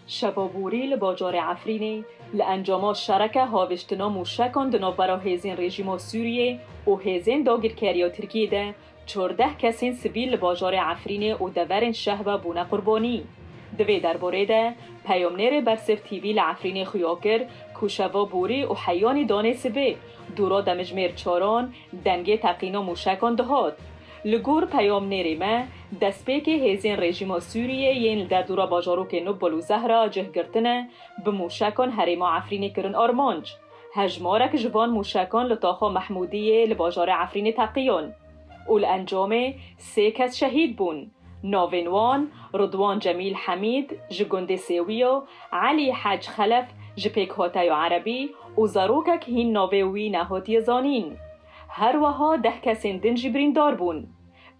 شبابوری لباجار عفرینی لانجام شرکه هاوشتنا موشکان دنابرا هیزین رژیم سوریه و هیزین داگیرکاری ترکیه ده 14 کسین سبیل لباجار عفرینی و دورن شهبه بونه قربانی. دوی درباره ده پیامنیر برسف تیوی لعفرینی خیاکر که شبابوری و حیانی دانه سبه دورا دمجمیر چاران دنگه تقینا موشکان دهاد. لگور پیامنیر ما دست که هیزین رژیم سوریه ین در دورا باجارو که نبل و زهرا جه گرتنه به موشکان حریما عفرینی کرن آرمانج. هجمارک جوان موشکان لطاخا محمودیه لباجار عفرینی تقیان. اول انجام 3 کس شهید بون. ناوینوان رضوان جمیل حمید جگنده سیویو علی حج خلف جپیک هاتای عربی و زاروکک هین ناویوی نهاتی زانین. هر وها 10 کسین دنج بریندار بون.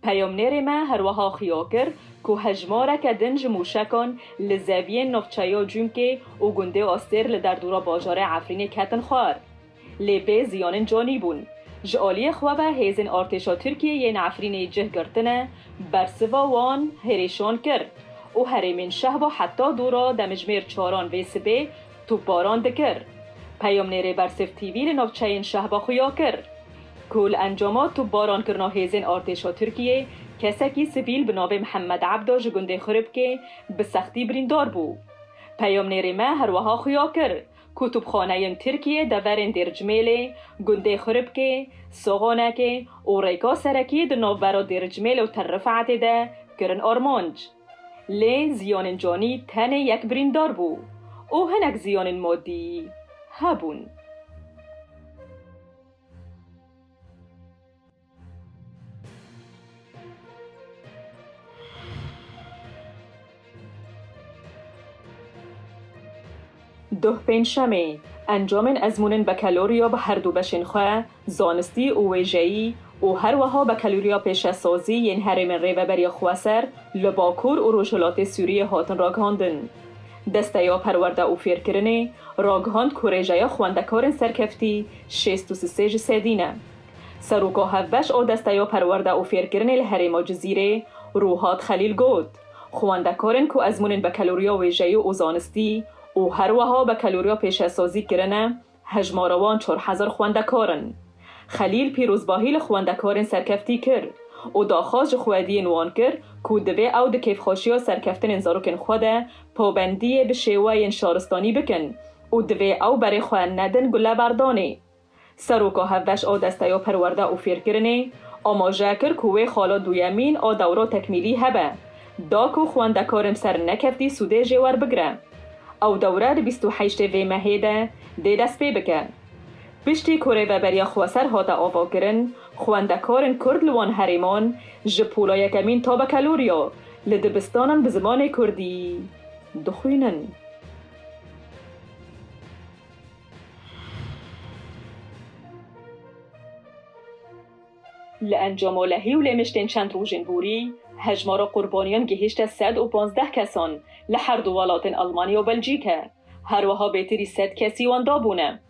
پیامنیر ما هر وها خیاکر که هجمارک دنج موشکان لزاوین نفچایا جمکه و گنده آستر لدردورا باجار عفرین کتن خوار. لیبه زیانن جانی بون. جالی خوابه هیزن ارتشا ترکیه ین عفرین جه گرتنه برسوا وان هریشان کرد و هریمین شهبا حتی دورا دمجمیر چاران ویسبه تو باران دکر. پیامنیر برسف تیوی لنوچاین شهبا خویا کرد. کل انجامات تو باران کرنا هیزن ارتشا ترکیه کسکی سبیل به نام محمد عبدا جگنده خرب که به سختی بریندار بو. پیامنیر ما هر وها خویا کرد. کتابخانه ترکیه دورن درجمیل گنده خرب که سوغانه که و ریکا سرکی دنو برا درجمیل و ترفعت ده کرن آرمانج. لی زیان جانی تنه یک بریندار بو او هنک زیان مادی هبون. ده پنجشنبه انجام ازمونن بکالوریا به هر دو بشنخواه زانستی و ویژه‌ای و هر وها بکالوریا پیش سازی ین هرم ریوه بریا خواسر لباکور و روشلات سوریه هاتن راگهاندن. دسته یا پرورده و فیرکرنه راگهاند کوریجه یا خواندکارن سرکفتی 63 سدینه. سروکا هفبش او دسته یا پرورده و فیرکرنه لحرم جزیره روحات خلیل گود. خواندکارن که ازمونن بکالوریا ویژه‌ای و زانستی و هر وها بکالوریا پیش سازی کرنه هجماروان 4000 خواندکارن. خلیل پیروزباهی لخواندکارن سرکفتی کرد و داخواست خوادین وان کرد که دوی او ده کیف خوشی سرکفتن انزاروکن خوده پابندی به شیوه شارستانی بکن و دوی او برای خوان ندن گله بردانه. سروکا هفدش او دسته یا پرورده و فیر کرنه اما جاکر که وی خالا دویمین او دورا تکمیلی هبه داکو خواندکارم سر نکفتی سوده جوار بگره. او دوره 28 وی مهیده ده دست پی بکن. پشتی کوره و بریا خواسر هاتا آوا کرن خواندکارن کرد لوان هریمان جپولا یکمین تا بکالوریا لدبستانن به زمان کردی دخوینن. لانجام لحی و لمشتن چند روژن بوری هجمارا قربانیان گهشت 115 کسان لحر دو ولاتن آلمانیا و بلژیکه هر وها بیتری 100 کسی واندا بونه.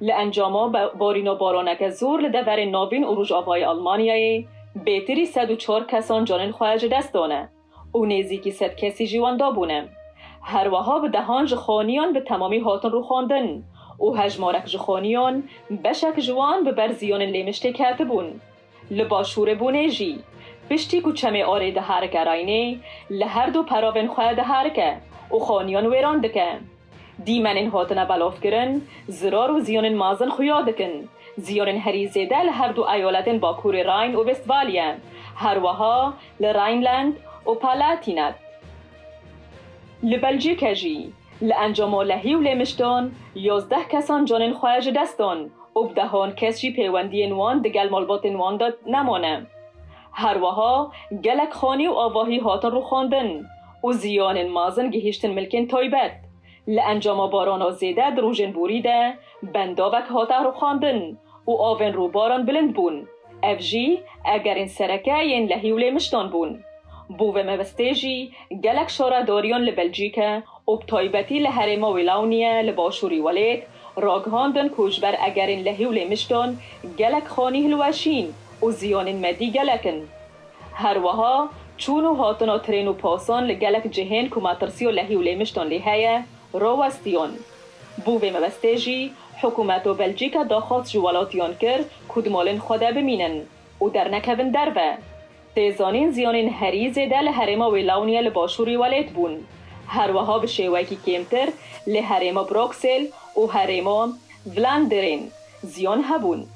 لانجاما بارینا بارانک زور لدور ناوین اروج آوای آلمانیای بیتری 104 کسان جانن خواهج دست دانه و نیزیکی 100 کسی جواندا بونه. هر وها به دهان جخانیان به تمامی هاتن رو خواندن و هجمارک جخانیان بشک جوان به برزیان لیمشته کاتبون. لباشور بونه جی پشتی کچمه آره ده هرکه راینه لهر دو پراون خواه ده هرکه و خانیان ویران دکه. دیمن این هاتنه بلاف کرن زرار و زیان مازن خویا دکن. زیان هریزه ده لهر دو ایالتن باکور راین و وستفالیا هر وها لراینلند و پالاتینت. لبلژیکه جی لانجام لحی و لمشتان 11 کسان جانن خواهج دستان و بدهان کس جی پیوندی نوان دگل مالبات نوان داد نمانه. هر وها گلک خانی و آواهی هاتن رو خواندن و زیان مازن گهشتن ملکن تایبت. لانجام باران زیده دروژن بوریده بنداوک هاته رو خواندن و آون رو باران بلند بون. افجی اگر این سرکه ین لحی و لمشتان بون. بوه مبستیجی گلک شاره داریان لبلژیکه و بتایبتی لحرما ویلاونیه لباشوری ولید راگهاندن کجبر اگر این لحی و لمشتان گلک خانی هلوشین و زیان مدی گلکن. هر وها چونو هاتنا ترین و پاسان لگلک جهن که ماترسی و لحی و لیمشتان لیهایه رو وستیان. بوه مبستیجی حکومت و بلژیکا داخواست جوالاتیان کر کدمالن خوده بمینن و در نکبن دربه. تیزانین زیانین هری زیده لحرما ویلاونیا لباشوری ولیت بون. هر وها به شیوکی کمتر لحرما بروکسل و حرما ولندرین زیان هبون.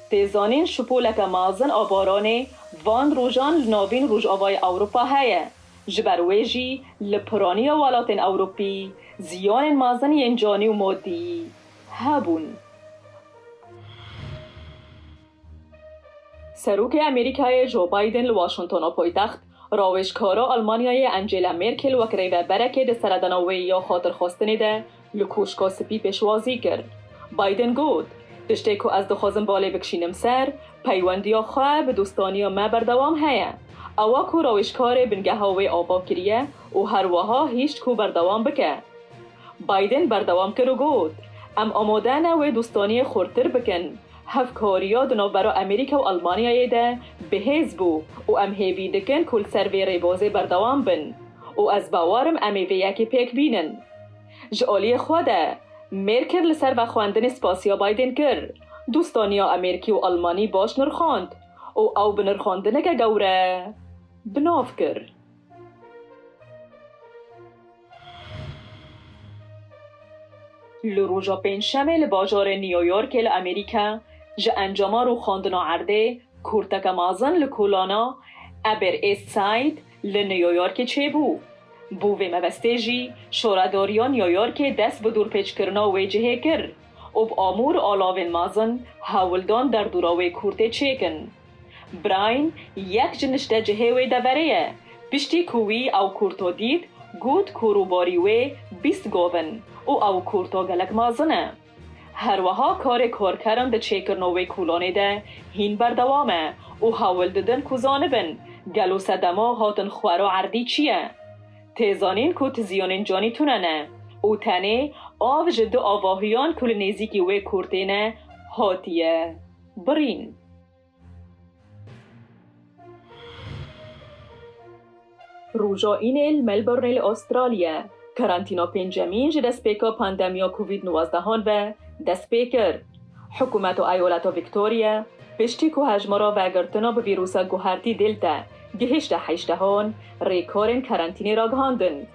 تیزانین شپولک مازن آبارانه وان روژان لناوین روژ آوای اوروپا هایه. جبرویجی لپرانی والاتین اوروپی زیان مازن ینجانی و مادی هبون. سروک امریکای جو بایدن لواشنطن پایتخت راوشکارا آلمانیای انجلا مرکل و کریوه برکه ده سردناوی یا خاطر خواستنی ده لکوشکا سپی پیشوازی کرد. بایدن گود دشته که از دخوازم باله بکشینم سر پیوندیا خواه به دوستانیا ما بردوام هیا. اوا که راوشکار بنگه هاوی آبا کریه و هر وها هیچ که بردوام بکه. بایدن بردوام کرو گود ام آمادن و دوستانی خورتر بکن. هفکاریا دنو برا امریکا و آلمانیای ده بهیز بو و ام هیوی دکن کل سروی ریبازه بردوام بن و از باورم امیوی یکی پیک بینن. جعالی خوده مرکل لسر و خواندن سپاسیا بایدن کر. دوستانیا امریکی و آلمانی باش نرخاند او بنرخاندنه که گوره بناف کر. لروژا پنجشنبه لباجار نیویورک لامریکا جا انجاما رو خواندنا عرده کورتک مازن لکولانا ابر ایست ساید لنیویورک چه بو؟ بوه مبستیجی شورداریان نیویورک دست به دور پیچ کرنا ویجهه کر و بآمور آلاوین مازن هاولدان در دوراوی کورته چیکن. براین یک جنشته جهه وی دوریه بشتی کوی او کورتو دید گود کورو باری وی 20 گوون او کورتا گلک مازنه. هر وها کار کردن ده چیکر نوی کولانه ده هین بردوامه و حاول ددن کزانه بن گلو سدما هاتن خوارا عردی چیه؟ تیزانین که تزیانین جانی توننه او تنه آو جد آواهیان کل نیزیکی وی کورتینه هاتیه برین. روژا اینل ملبورن استرالیا کرانتینا پنجمین جه دست پیکا پاندمیا کووید 19 و دست پیکر. حکومت و ایالت ویکتوریا پشتی که هجمارا وگرتنا به ویروس گوهرتی دلتا گهشت هشتهان ریکارن کرانتینی را گهاندن.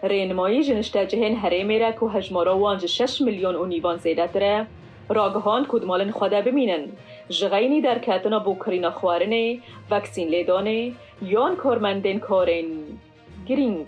رینمایی جنشته جهن هریمی را که هجمارا وانج 6 میلیون و نیوان زیده تره را گهاند کدمالن خوده بمینن. جغینی در کتنا بو کرینا خوارنه وکسین لیدانه یان کارمندین کارن گرینگ.